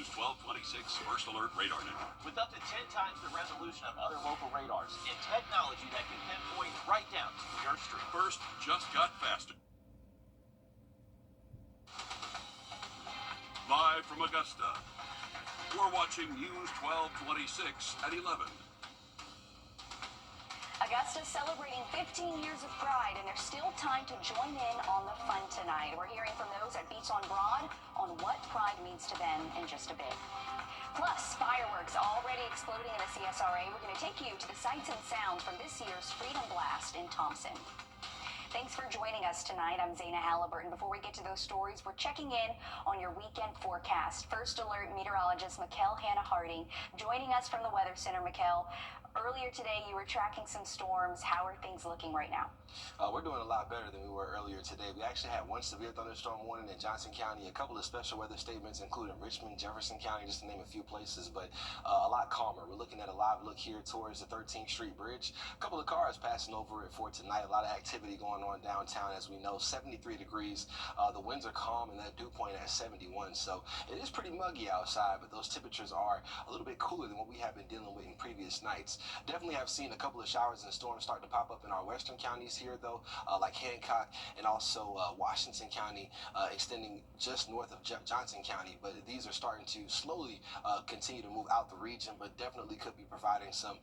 News 1226 First Alert Radar Network. With up to 10 times the resolution of other local radars and technology that can pinpoint right down to your street. First just got faster. Live from Augusta, we're watching News 1226 at 11. Augusta's celebrating 15 years of Pride, and there's still time to join in on the fun tonight. We're hearing from those at Beats on Broad on what Pride means to them in just a bit. Plus, fireworks already exploding in the CSRA. We're going to take you to the sights and sounds from this year's Freedom Blast in Thompson. Thanks for joining us tonight. I'm Zaina Halliburton. Before we get to those stories, we're checking in on your weekend forecast. First Alert meteorologist Mikkel Hannah Harding joining us from the Weather Center. Mikkel, earlier today you were tracking some storms. How are things looking right now? We're doing a lot better than we were earlier today. We actually had one severe thunderstorm warning in Johnson County, a couple of special weather statements, including Richmond, Jefferson County, just to name a few places, but a lot calmer. We're looking at a live look here towards the 13th Street Bridge. A couple of cars passing over it for tonight. A lot of activity going on downtown, as we know. 73 degrees. The winds are calm, and that dew point at 71. So it is pretty muggy outside, but those temperatures are a little bit cooler than what we have been dealing with in previous nights. Definitely have seen a couple of showers and storms start to pop up in our western counties here, though, like Hancock and also Washington County, extending just north of Johnson County. But these are starting to slowly continue to move out the region, but definitely could be providing some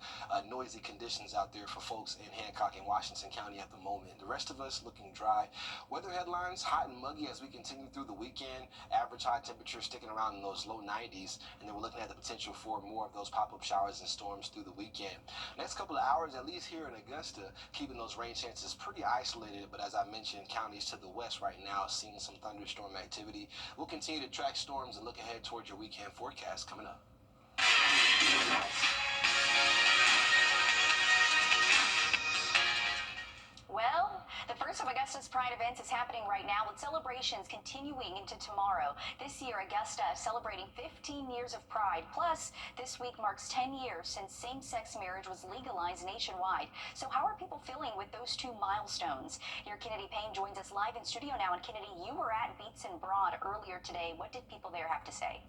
noisy conditions out there for folks in Hancock and Washington County at the moment. The rest of us looking dry. Weather headlines, hot and muggy as we continue through the weekend. Average high temperatures sticking around in those low 90s, and then we're looking at the potential for more of those pop-up showers and storms through the weekend. Next couple of hours, at least here in Augusta, keeping those rain chances pretty isolated, but as I mentioned, counties to the west right now seeing some thunderstorm activity. We'll continue to track storms and look ahead towards your weekend forecast coming up. Well, the first of Augusta's Pride events is happening right now, with celebrations continuing into tomorrow. This year, Augusta is celebrating 15 years of Pride. Plus, this week marks 10 years since same-sex marriage was legalized nationwide. So how are people feeling with those two milestones? Your Kennedy Payne joins us live in studio now. And Kennedy, you were at Beats and Broad earlier today. What did people there have to say?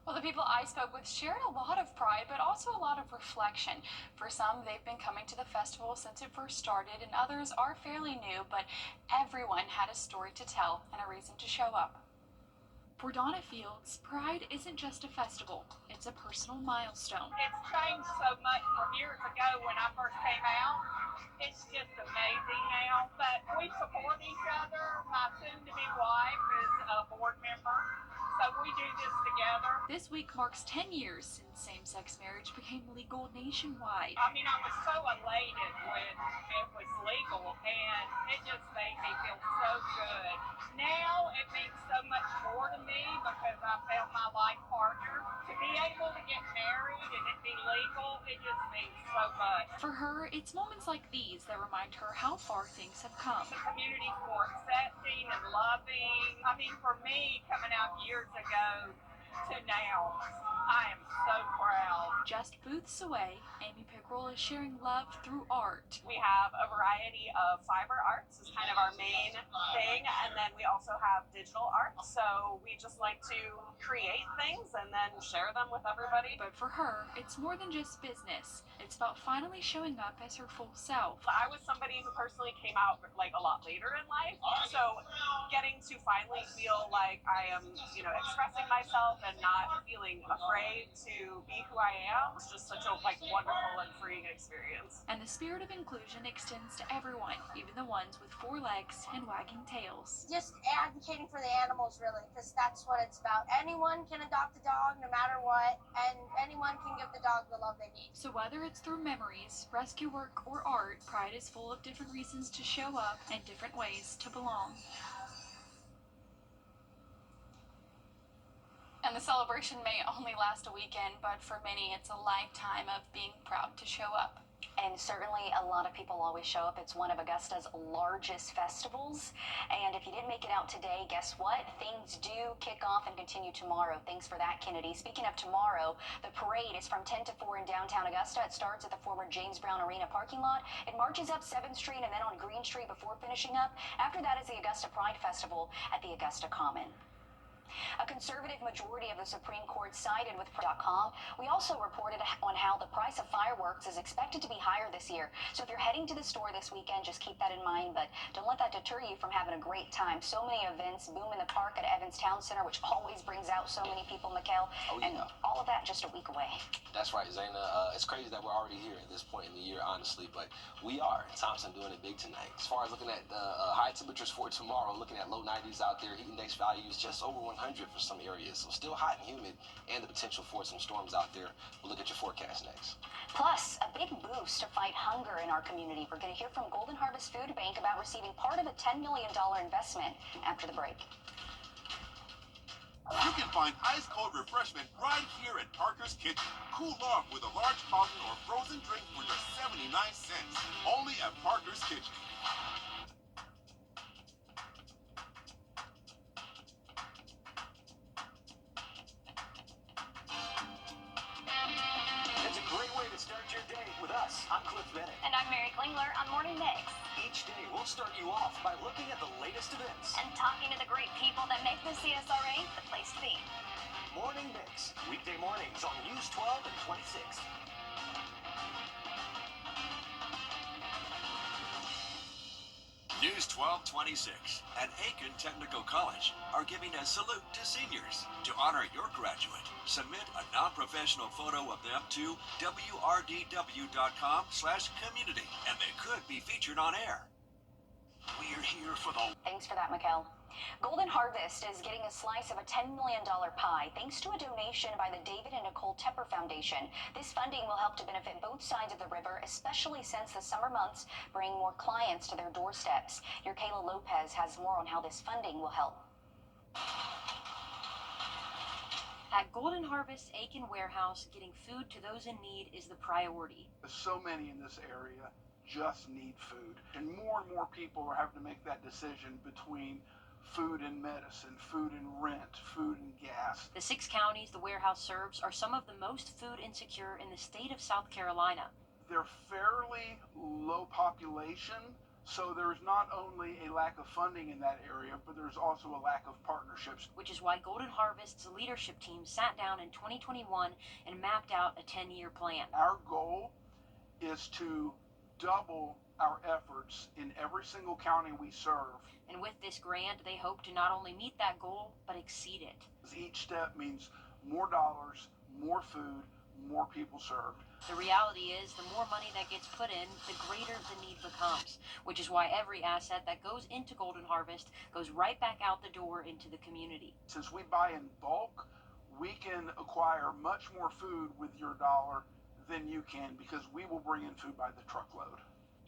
Well, the people I spoke with shared a lot of pride, but also a lot of reflection. For some, they've been coming to the festival since it first started, and others are fairly new, but everyone had a story to tell and a reason to show up. For Donna Fields, Pride isn't just a festival, it's a personal milestone. It's changed so much from years ago when I first came out. It's just amazing now, but we support each other. My soon-to-be wife is a board member, so we do this together. This week marks 10 years since same-sex marriage became legal nationwide. I mean, I was so elated when it was legal, and it just made me feel so good. Now it means so much more to me because I found my life partner. To be able to get married and it be legal, it just means so much. For her, it's moments like these that remind her how far things have come. The community for accepting and loving. I mean, for me, coming out years ago to now, I am so proud. Just booths away, Amy Pickrell is sharing love through art. We have a variety of fiber arts is kind of our main thing, and then we also have digital art. So we just like to create things and then share them with everybody. But for her, it's more than just business. It's about finally showing up as her full self. I was somebody who personally came out like a lot later in life, so getting to finally feel like I am, expressing myself and not feeling afraid to be who I am is just such a wonderful and freeing experience. And the spirit of inclusion extends to everyone, even the ones with 4 legs and wagging tails. Just advocating for the animals, really, because that's what it's about. Anyone can adopt a dog no matter what, and anyone can give the dog the love they need. So whether it's through memories, rescue work, or art, Pride is full of different reasons to show up and different ways to belong. And the celebration may only last a weekend, but for many it's a lifetime of being proud to show up. And certainly a lot of people always show up. It's one of Augusta's largest festivals. And if you didn't make it out today, guess what? Things do kick off and continue tomorrow. Thanks for that, Kennedy. Speaking of tomorrow, the parade is from 10 to 4 in downtown Augusta. It starts at the former James Brown Arena parking lot. It marches up 7th Street and then on Green Street before finishing up. After that is the Augusta Pride Festival at the Augusta Common. A conservative majority of the Supreme Court sided with .com. We also reported on how the price of fireworks is expected to be higher this year. So if you're heading to the store this weekend, just keep that in mind, but don't let that deter you from having a great time. So many events, Boom in the Park at Evans Town Center, which always brings out so many people, Mikkel, and all of that just a week away. That's right, Zaina. It's crazy that we're already here at this point in the year, honestly, but we are. Thompson doing it big tonight. As far as looking at the high temperatures for tomorrow, looking at low 90s out there, heat index values just over 100 for some areas, so still hot and humid, and the potential for some storms out there. We'll look at your forecast next. Plus, a big boost to fight hunger in our community. We're going to hear from Golden Harvest Food Bank about receiving part of a $10 million investment after the break. You can find ice-cold refreshment right here at Parker's Kitchen. Cool off with a large fountain or frozen drink for just 79 cents. Only at Parker's Kitchen. It's a great way to start your day with us. I'm Cliff Bennett. And I'm Mary Klingler on Morning Mix. Each day, we'll start you off by looking at the latest events. And talking to the great people that make the CSRA the place to be. Morning Mix, weekday mornings on News 12 and 26. News 1226 and Aiken Technical College are giving a salute to seniors. To honor your graduate, submit a non-professional photo of them to wrdw.com/community, and they could be featured on air. We're here for the... Thanks for that, Mikkel. Golden Harvest is getting a slice of a $10 million pie thanks to a donation by the David and Nicole Tepper Foundation. This funding will help to benefit both sides of the river, especially since the summer months bring more clients to their doorsteps. Your Kayla Lopez has more on how this funding will help. At Golden Harvest Aiken Warehouse, getting food to those in need is the priority. So many in this area just need food, and more people are having to make that decision between food and medicine, food and rent, food and gas. The 6 counties the warehouse serves are some of the most food insecure in the state of South Carolina. They're fairly low population, so there's not only a lack of funding in that area, but there's also a lack of partnerships. Which is why Golden Harvest's leadership team sat down in 2021 and mapped out a 10-year plan. Our goal is to double our efforts in every single county we serve. And with this grant, they hope to not only meet that goal, but exceed it. Each step means more dollars, more food, more people served. The reality is, the more money that gets put in, the greater the need becomes, which is why every asset that goes into Golden Harvest goes right back out the door into the community. Since we buy in bulk, we can acquire much more food with your dollar than you can, because we will bring in food by the truckload.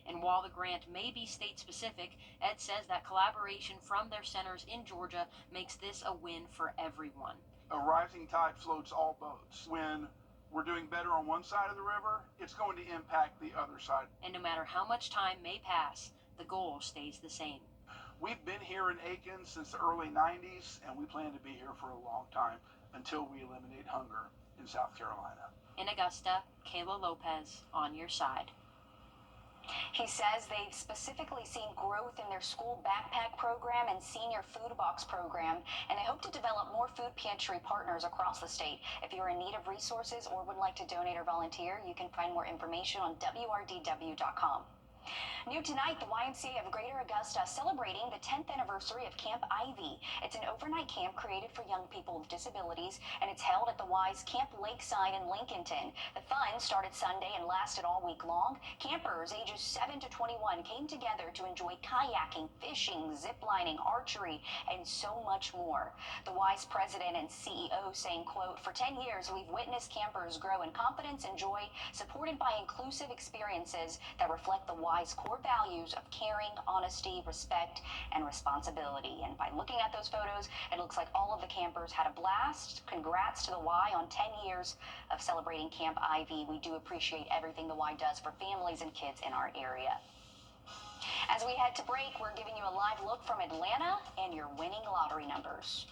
And while the grant may be state-specific, Ed says that collaboration from their centers in Georgia makes this a win for everyone. A rising tide floats all boats. When we're doing better on one side of the river, it's going to impact the other side. And no matter how much time may pass, the goal stays the same. We've been here in Aiken since the early 90s, and we plan to be here for a long time until we eliminate hunger in South Carolina. In Augusta, Kayla Lopez on your side. He says they've specifically seen growth in their school backpack program and senior food box program, and they hope to develop more food pantry partners across the state. If you're in need of resources or would like to donate or volunteer, you can find more information on wrdw.com. New tonight, the YMCA of Greater Augusta celebrating the 10th anniversary of Camp Ivy. It's an overnight camp created for young people with disabilities, and it's held at the Y's Camp Lakeside in Lincolnton. The fun started Sunday and lasted all week long. Campers ages 7 to 21 came together to enjoy kayaking, fishing, ziplining, archery, and so much more. The Y's president and CEO saying, quote, "For 10 years, we've witnessed campers grow in confidence and joy, supported by inclusive experiences that reflect the Y's core values of caring, honesty, respect, and responsibility." And by looking at those photos, it looks like all of the campers had a blast. Congrats to the Y on 10 years of celebrating Camp Ivy. We do appreciate everything the Y does for families and kids in our area. As we head to break, we're giving you a live look from Atlanta and your winning lottery numbers.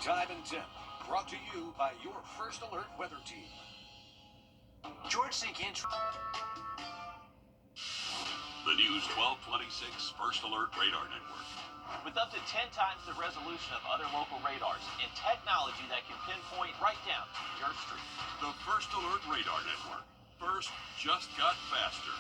Time and Temp, brought to you by your First Alert weather team. George Sink intro. The News 1226 First Alert Radar Network. With up to 10 times the resolution of other local radars and technology that can pinpoint right down to your street. The First Alert Radar Network. First just got faster.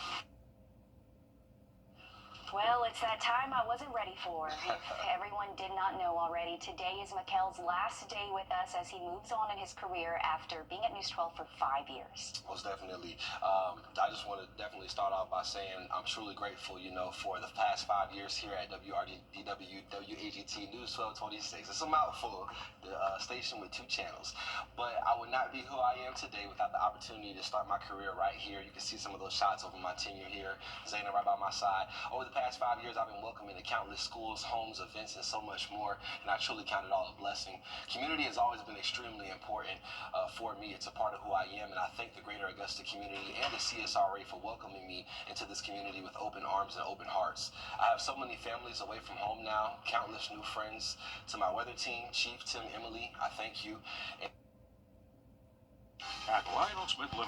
Well, it's that time I wasn't ready for. If everyone did not know already, today is Mikkel's last day with us as he moves on in his career after being at News 12 for 5 years. Most definitely. I just want to definitely start off by saying I'm truly grateful, for the past 5 years here at WRDW WAGT News 1226. It's a mouthful, the station with 2 channels. But I would not be who I am today without the opportunity to start my career right here. You can see some of those shots over my tenure here. Zaina right by my side. Over the past 5 years, I've been welcoming to countless schools, homes, events, and so much more, and I truly count it all a blessing. Community has always been extremely important for me. It's a part of who I am, and I thank the greater Augusta community and the CSRA for welcoming me into this community with open arms and open hearts. I have so many families away from home now, countless new friends. To my weather team, Chief, Tim, Emily, I thank you. At Lionel Smith Limited.